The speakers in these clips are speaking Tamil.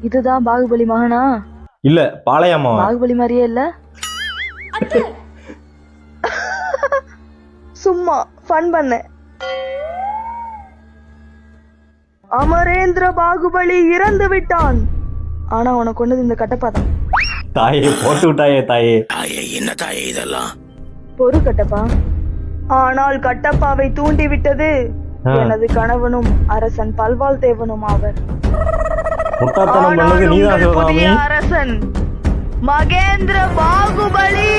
இதுதான் பாகுபலி மகனா? இல்ல பாளையம்மா. பாகுபலி மாதிரியே இல்ல. சும்மா ஃபன் பண்ண. அமரேந்திர பாகுபலி இறந்து விட்டான். ஆனா உனக்கு கொண்டது இந்த கட்டப்பா தான். தாயே போட்டு விட்டாயே தாயே. தாயே என்ன தாயே இதெல்லாம்? பொறு கட்டப்பா. ஆனால் கட்டப்பாவை தூண்டி விட்டது எனது கணவனும் அரசன் பல்வாள் தேவனும் ஆவர். முட்டாத்தனம் பண்ணது நீதான் சிவகாமி. அரசன் மகேந்திர பாகுபலி.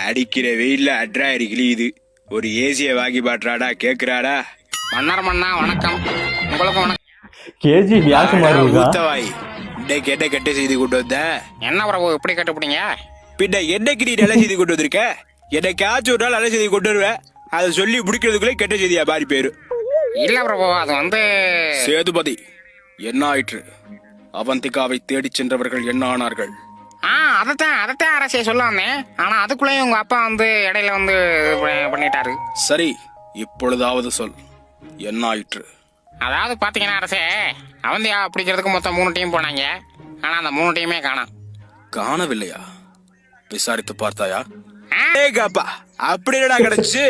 அடிக்கிற வெயில்ல அட்ரா இது ஒரு ஏசிய வாங்கி பாட்டுறாடா கேக்குறாடா. மன்னர் மன்னா வணக்கம். உங்களுக்கு வணக்கம். கேஜி வியாச மாதிரி இருக்கா? ஊத்தவாய் இன்னைக்கு என்ன கெட்ட செய்தி கொண்டு வந்த? என்ன பிரபு இப்படி கட்டுப்பிட்டீங்க? பின்ன என்னைக்கு நீ நல்ல செய்தி கொண்டு வந்திருக்க? என்னைக்காச்சும் ஒரு நாள் நல்ல செய்தி கொண்டு வருவேன். அதை சொல்லி முடிக்கிறதுக்குள்ளே கெட்ட செய்தியா மாறி பேரு. இல்ல பிரபு, அது வந்து சேதுபதி என்ன ஆயிற்று? அவந்திகாவை தேடி சென்றவர்கள் என்ன ஆனார்கள்? அதத்தான் அரசே சொல்ல வந்தேன். ஆனா அதுக்குள்ளேயும் உங்க அப்பா வந்து இடையில வந்து பண்ணிட்டாரு. சரி, இப்பொழுதாவது சொல், என்ன ஆயிற்று? அதாவது பாத்தீங்கன்னா அரசே, அவந்தியா பிடிக்கிறதுக்கு மொத்தம் 3 டீம் போனாங்க. ஆனா அந்த 3 டீமே காணவில்லையா? விசாரித்து பார்த்தாயா? அப்படி என்னடா கிடைச்சு?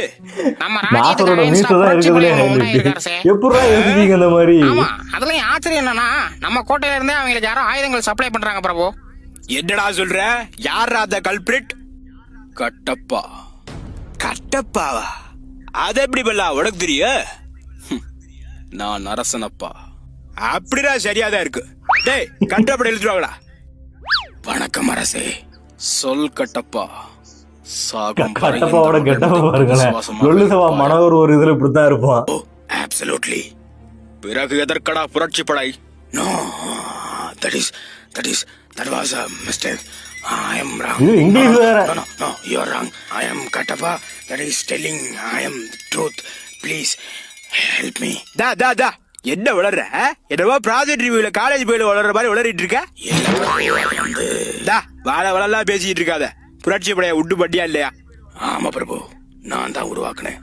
நம்ம நாசரோட மீசை தான் இருக்குதுலே. எப்படா யோசிச்சீங்க இந்த மாதிரி? ஆமா, அதுலயும் ஆச்சரியம் என்னன்னா, நம்ம கோட்டையில இருந்தே அவங்களுக்கு யாரோ ஆயுதங்கள் சப்ளை பண்றாங்க பிரபு. என்னடா சொல்ற? யாரா அந்த கல்பிரிட்? கட்டப்பா. கட்டப்பாவா? அது எப்படி பல்லா உனக்கு தெரியும்? நான் அரசனப்பா. அப்படிதான் சரியாதான் இருக்கு. டேய் கட்டப்பட எழுதிடுவாங்களா? வணக்கம் அரசே. சொல் கட்டப்பா. கட்டப்பாவோட கெட்டப்பா பாருங்களேன். மனோர் ஒரு இதுல இப்படித்தான் இருப்பான். Absolutely. பிறகு எதற்கடா புரட்சி படை? No, that was a mistake. I am wrong. இது இங்கிலீஷ் வேற. No, you are wrong. I am Kattappa. That is telling I am the truth. Please help me. Da. என்ன வளர்ற? என்னவோ ப்ராஜெக்ட் ரிவ்யூல காலேஜ் போயில வளர்ற மாதிரி வளரிட்டு இருக்க? வாழலாம் பேசிட்டு இருக்காத. புரட்சி படைய உண்டு பட்டியா இல்லையா? ஆமா பிரபு, நான் தான் உருவாக்குனேன்.